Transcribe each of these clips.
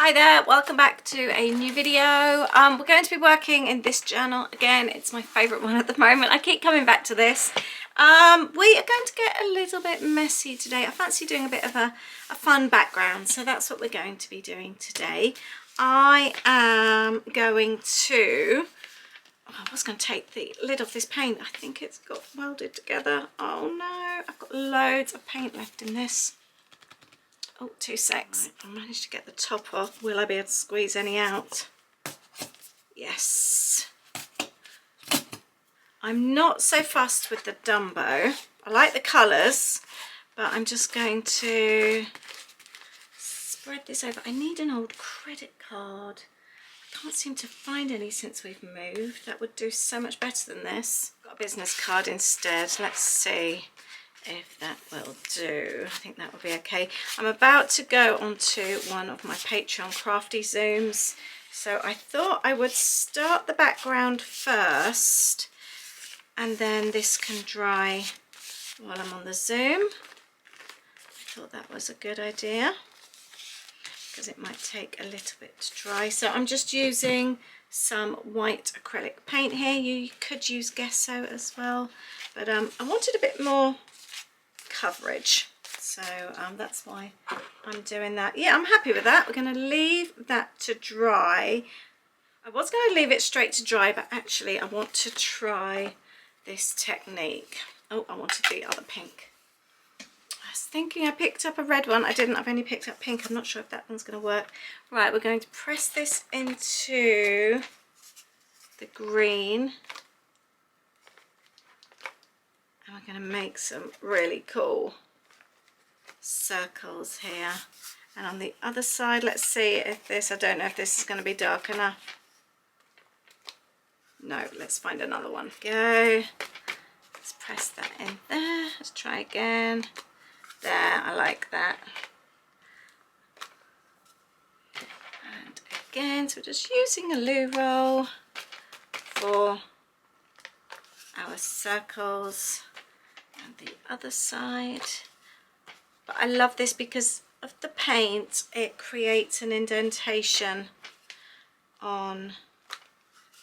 Hi there, welcome back to a new video. We're going to be working in this journal again. It's my favourite one at the moment. I keep coming back to this. We are going to get a little bit messy today. I fancy doing a bit of a fun background, so that's what we're going to be doing today. I am going to... I was going to take the lid off this paint. I think it's got welded together. Oh no, I've got loads of paint left in this. Oh, 2 secs. Right, I managed to get the top off. Will I be able to squeeze any out? Yes. I'm not so fussed with the Dumbo. I like the colours, but I'm just going to spread this over. I need an old credit card. I can't seem to find any since we've moved. That would do so much better than this. Got a business card instead. Let's see if that will do. I think that will be okay. I'm about to go onto one of my Patreon crafty zooms, so I thought I would start the background first and then this can dry while I'm on the Zoom. I thought that was a good idea because it might take a little bit to dry. So I'm just using some white acrylic paint here. You could use gesso as well, but I wanted a bit more coverage, so that's why I'm doing that. Yeah, I'm happy with that. We're going to leave that to dry. I was going to leave it straight to dry, but actually I want to try this technique. Oh, I wanted the other pink. I was thinking I picked up a red one. I didn't. I've only picked up pink. I'm not sure if that one's going to work. Right, we're going to press this into the green. And we're going to make some really cool circles here. And on the other side, let's see if this, I don't know if this is going to be dark enough. No, let's find another one. Go. Let's press that in there. Let's try again. There, I like that. And again, so we're just using a loo roll for our circles. And the other side. But I love this because of the paint. It creates an indentation on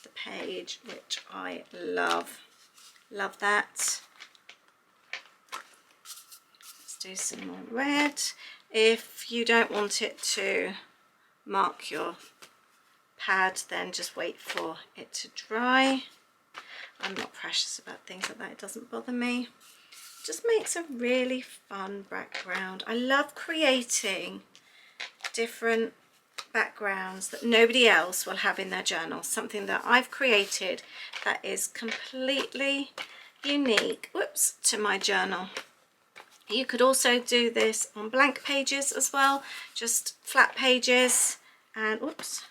the page, which I love. Love that. Let's do some more red. If you don't want it to mark your pad, then just wait for it to dry. I'm not precious about things like that. It doesn't bother me. Just makes a really fun background. I love creating different backgrounds that nobody else will have in their journal. Something that I've created that is completely unique, whoops, to my journal. You could also do this on blank pages as well, just flat pages, and whoops,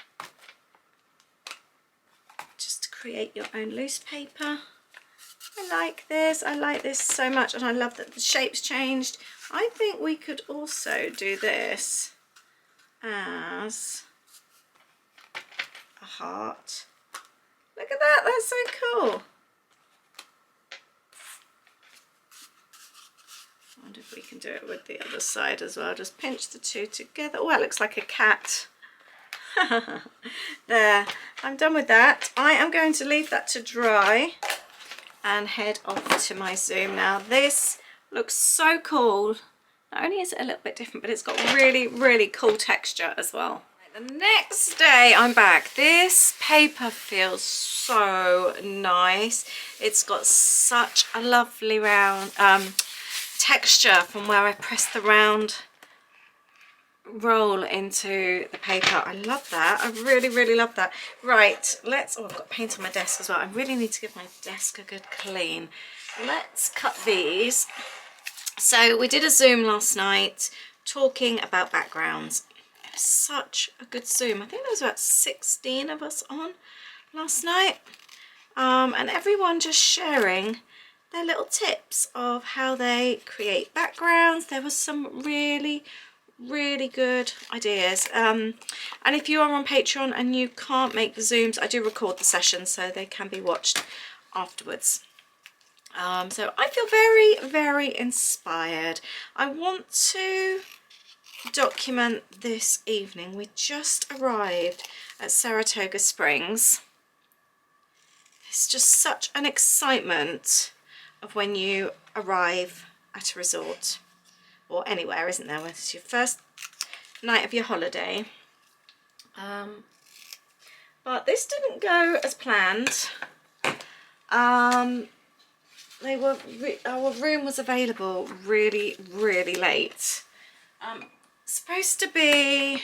just to create your own loose paper. I like this so much, and I love that the shape's changed. I think we could also do this as a heart. Look at that, that's so cool. I wonder if we can do it with the other side as well. Just pinch the two together. Oh, that looks like a cat. There, I'm done with that. I am going to leave that to dry and head off to my Zoom now. This looks so cool. Not only is it a little bit different, but it's got really, really cool texture as well. The next day I'm back. This paper feels so nice. It's got such a lovely round texture from where I pressed the round roll into the paper. I love that. I really, really love that. Right, let's, oh, I've got paint on my desk as well. I really need to give my desk a good clean. Let's cut these. So we did a Zoom last night talking about backgrounds. It was such a good Zoom. I think there was about 16 of us on last night. And everyone just sharing their little tips of how they create backgrounds. There was some really good ideas, and if you are on Patreon and you can't make the Zooms, I do record the sessions so they can be watched afterwards. So I feel very, very inspired. I want to document this evening. We just arrived at Saratoga Springs. It's just such an excitement of when you arrive at a resort or anywhere, isn't there, when it's your first night of your holiday. But this didn't go as planned. Our room was available really late. Supposed to be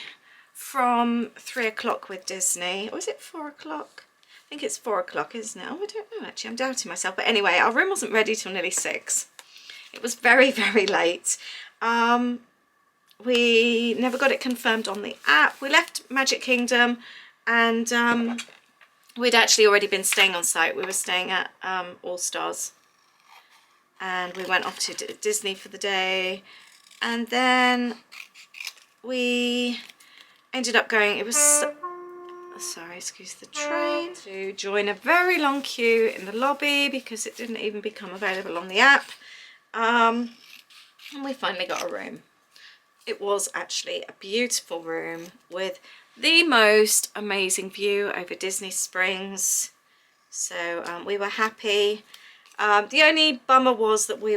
from 3 o'clock with Disney, or is it 4 o'clock? I think it's 4 o'clock, isn't it? Oh, I don't know actually, I'm doubting myself. But anyway, our room wasn't ready till nearly 6. It was very late. We never got it confirmed on the app. We left Magic Kingdom and we'd actually already been staying on site. We were staying at All Stars, and we went off to Disney for the day, and then we ended up going, it was, sorry, excuse the train, to join a very long queue in the lobby because it didn't even become available on the app. And we finally got a room. It was actually a beautiful room with the most amazing view over Disney Springs. So we were happy. The only bummer was that we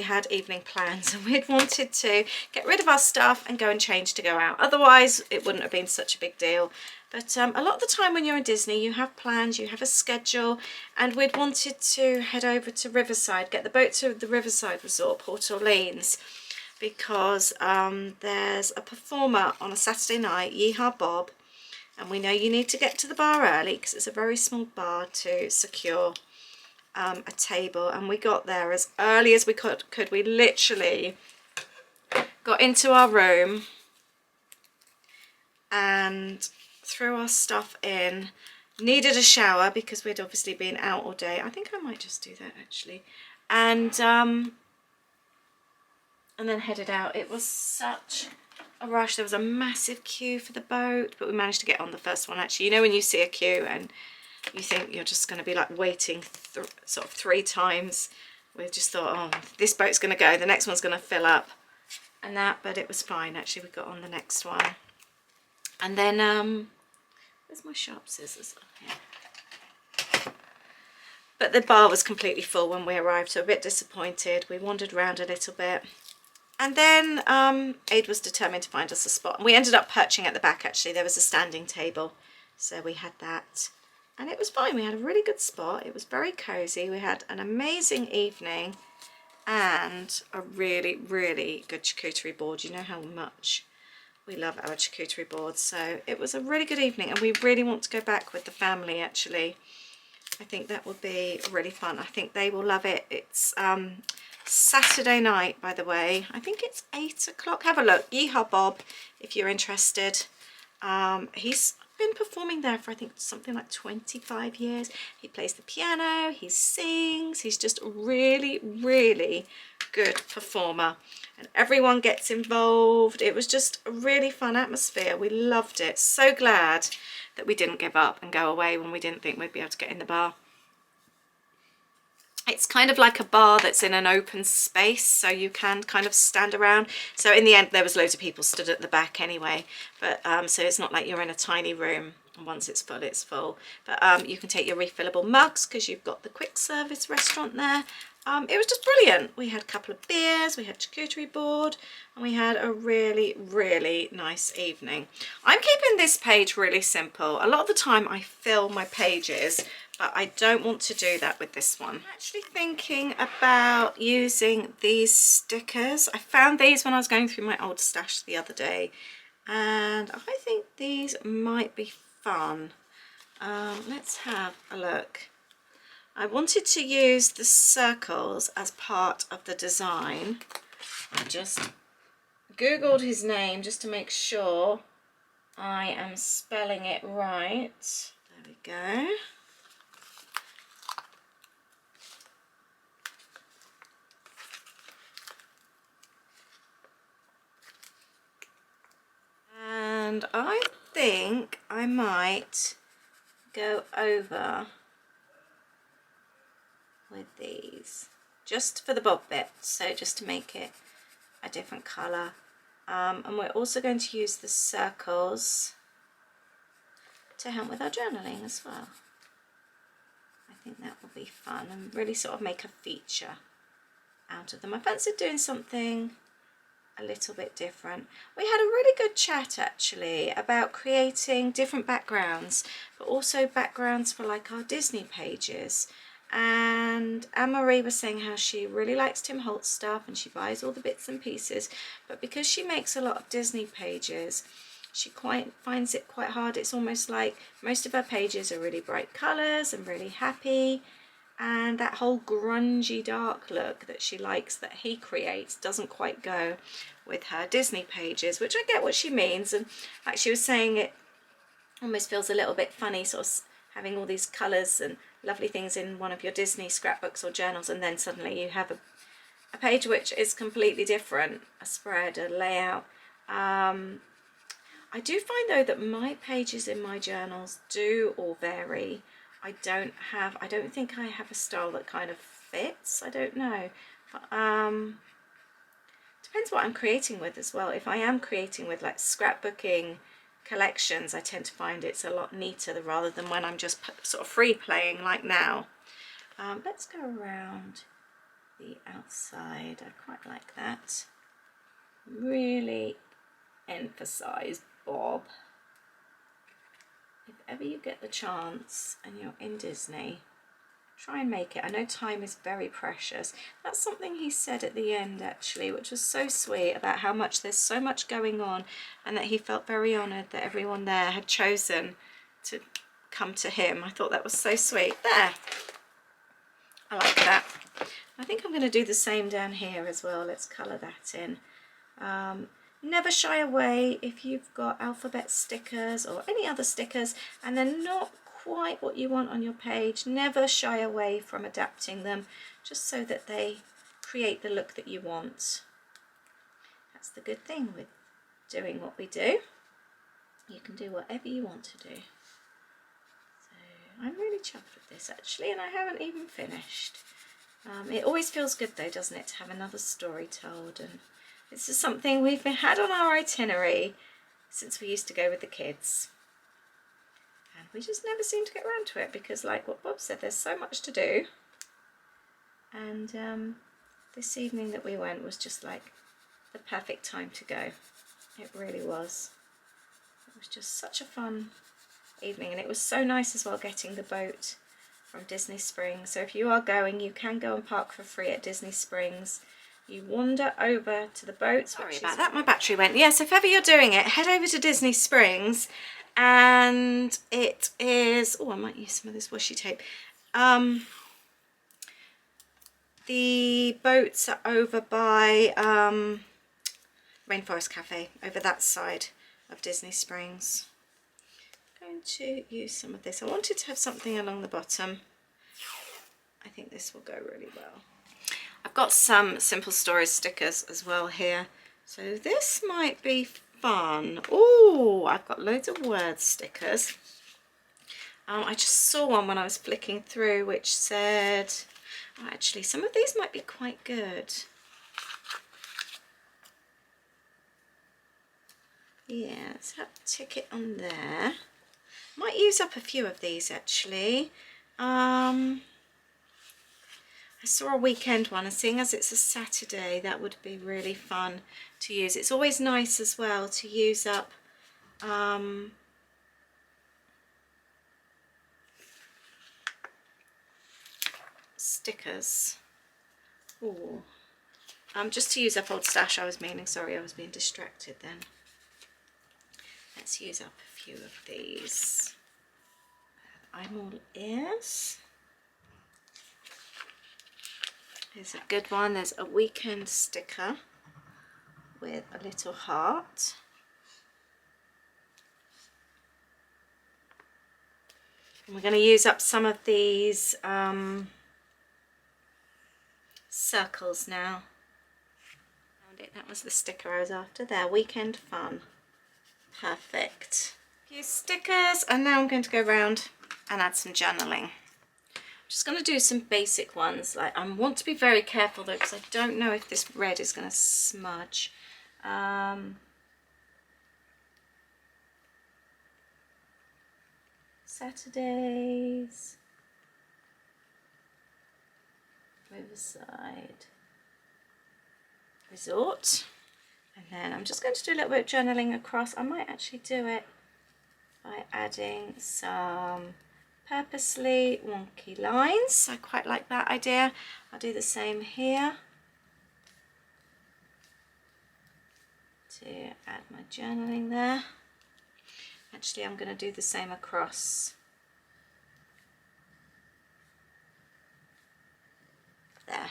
had evening plans and we'd wanted to get rid of our stuff and go and change to go out. Otherwise it wouldn't have been such a big deal. But a lot of the time when you're in Disney, you have plans, you have a schedule, and we'd wanted to head over to Riverside, get the boat to the Riverside Resort, Port Orleans, because there's a performer on a Saturday night, Yeehaw Bob, and we know you need to get to the bar early because it's a very small bar to secure a table, and we got there as early as we could. We literally got into our room and threw our stuff in, needed a shower because we'd obviously been out all day. I think I might just do that actually, and then headed out. It was such a rush. There was a massive queue for the boat, but we managed to get on the first one actually. You know when you see a queue and you think you're just going to be like waiting sort of 3 times. We just thought, oh, this boat's going to go, the next one's going to fill up and that, but it was fine actually. We got on the next one. And then where's my sharp scissors? Here. But the bar was completely full when we arrived, so a bit disappointed. We wandered around a little bit, and then Aid was determined to find us a spot, and we ended up perching at the back actually. There was a standing table, so we had that. And it was fine. We had a really good spot. It was very cozy. We had an amazing evening and a really good charcuterie board. You know how much we love our charcuterie board. So it was a really good evening, and we really want to go back with the family actually. I think that would be really fun. I think they will love it. It's Saturday night, by the way. I think it's 8 o'clock. Have a look. Yeehaw Bob, if you're interested. He's been performing there for I think something like 25 years. He plays the piano, he sings, he's just a really good performer, and everyone gets involved. It was just a really fun atmosphere. We loved it. So glad that we didn't give up and go away when we didn't think we'd be able to get in the bar. It's kind of like a bar that's in an open space, so you can kind of stand around. So in the end, there was loads of people stood at the back anyway. But so it's not like you're in a tiny room, and once it's full, it's full. But you can take your refillable mugs because you've got the quick service restaurant there. It was just brilliant. We had a couple of beers, we had charcuterie board, and we had a really nice evening. I'm keeping this page really simple. A lot of the time I fill my pages, but I don't want to do that with this one. I'm actually thinking about using these stickers. I found these when I was going through my old stash the other day, and I think these might be fun. Let's have a look. I wanted to use the circles as part of the design. I just Googled his name just to make sure I am spelling it right. There we go. And I think I might go over with these just for the bob bit, so just to make it a different colour. And we're also going to use the circles to help with our journaling as well. I think that will be fun and really sort of make a feature out of them. I fancied doing something a little bit different. We had a really good chat actually about creating different backgrounds, but also backgrounds for like our Disney pages. And Anne-Marie was saying how she really likes Tim Holtz stuff and she buys all the bits and pieces, but because she makes a lot of Disney pages, she finds it quite hard. It's almost like most of her pages are really bright colours and really happy, and that whole grungy dark look that she likes that he creates doesn't quite go with her Disney pages, which I get what she means. And like she was saying, it almost feels a little bit funny sort of having all these colours and lovely things in one of your Disney scrapbooks or journals, and then suddenly you have a page which is completely different, a spread, a layout. I do find though that my pages in my journals do all vary. I don't think I have a style that kind of fits. I don't know, but depends what I'm creating with as well. If I am creating with like scrapbooking collections, I tend to find it's a lot neater rather than when I'm just sort of free playing like now. Let's go around the outside. I quite like that. Really emphasize Bob. If ever you get the chance and you're in Disney, try and make it. I know time is very precious. That's something he said at the end actually, which was so sweet, about how much there's so much going on and that he felt very honoured that everyone there had chosen to come to him. I thought that was so sweet. There, I like that. I think I'm going to do the same down here as well. Let's colour that in. Never shy away if you've got alphabet stickers or any other stickers and they're not quite what you want on your page. Never shy away from adapting them, just so that they create the look that you want. That's the good thing with doing what we do. You can do whatever you want to do. So I'm really chuffed with this actually, and I haven't even finished. It always feels good though, doesn't it, to have another story told, and this is something we've had on our itinerary since we used to go with the kids. And we just never seem to get around to it because, like what Bob said, there's so much to do. And this evening that we went was just like the perfect time to go. It really was. It was just such a fun evening, and it was so nice as well getting the boat from Disney Springs. So if you are going, you can go and park for free at Disney Springs. You wander over to the boats. Sorry about that, my battery went. Yes, if ever you're doing it, head over to Disney Springs, and it is, oh, I might use some of this washi tape. The boats are over by Rainforest Cafe, over that side of Disney Springs. I'm going to use some of this. I wanted to have something along the bottom. I think this will go really well. I've got some Simple Stories stickers as well here, so this might be fun. Oh, I've got loads of word stickers. I just saw one when I was flicking through which said, oh, actually some of these might be quite good. Yeah, let's have a ticket on there. Might use up a few of these actually. I saw a weekend one, and seeing as it's a Saturday, that would be really fun to use. It's always nice as well to use up stickers. Ooh. Just to use up old stash, I was meaning. Sorry, I was being distracted then. Let's use up a few of these. I'm all ears. Here's a good one. There's a weekend sticker with a little heart. And we're going to use up some of these circles now. Found it. That was the sticker I was after there. Weekend fun. Perfect. A few stickers, and now I'm going to go around and add some journaling. Just going to do some basic ones. Like, I want to be very careful though, because I don't know if this red is going to smudge. Saturdays, Riverside Resort. And then I'm just going to do a little bit of journaling across. I might actually do it by adding some purposely wonky lines. I quite like that idea. I'll do the same here to add my journaling there. Actually, I'm going to do the same across there.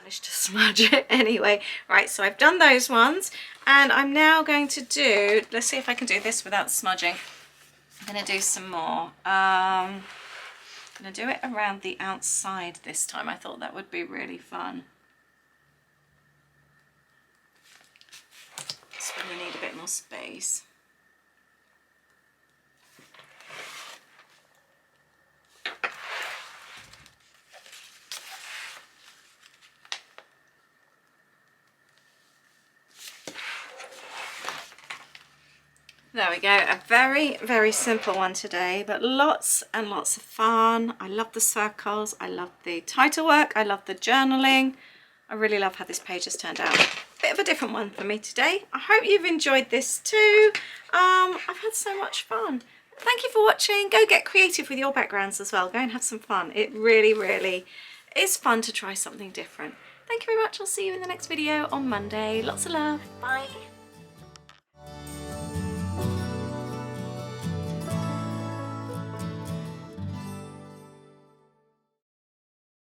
Managed to smudge it anyway. Right, so I've done those ones, and I'm now going to do, let's see if I can do this without smudging. I'm going to do some more. I'm going to do it around the outside this time. I thought that would be really fun. That's when you need a bit more space. There we go, a very, very simple one today, but lots and lots of fun. I love the circles, I love the title work, I love the journaling. I really love how this page has turned out. Bit of a different one for me today. I hope you've enjoyed this too. I've had so much fun. Thank you for watching. Go get creative with your backgrounds as well. Go and have some fun. It really, really is fun to try something different. Thank you very much. I'll see you in the next video on Monday. Lots of love. Bye.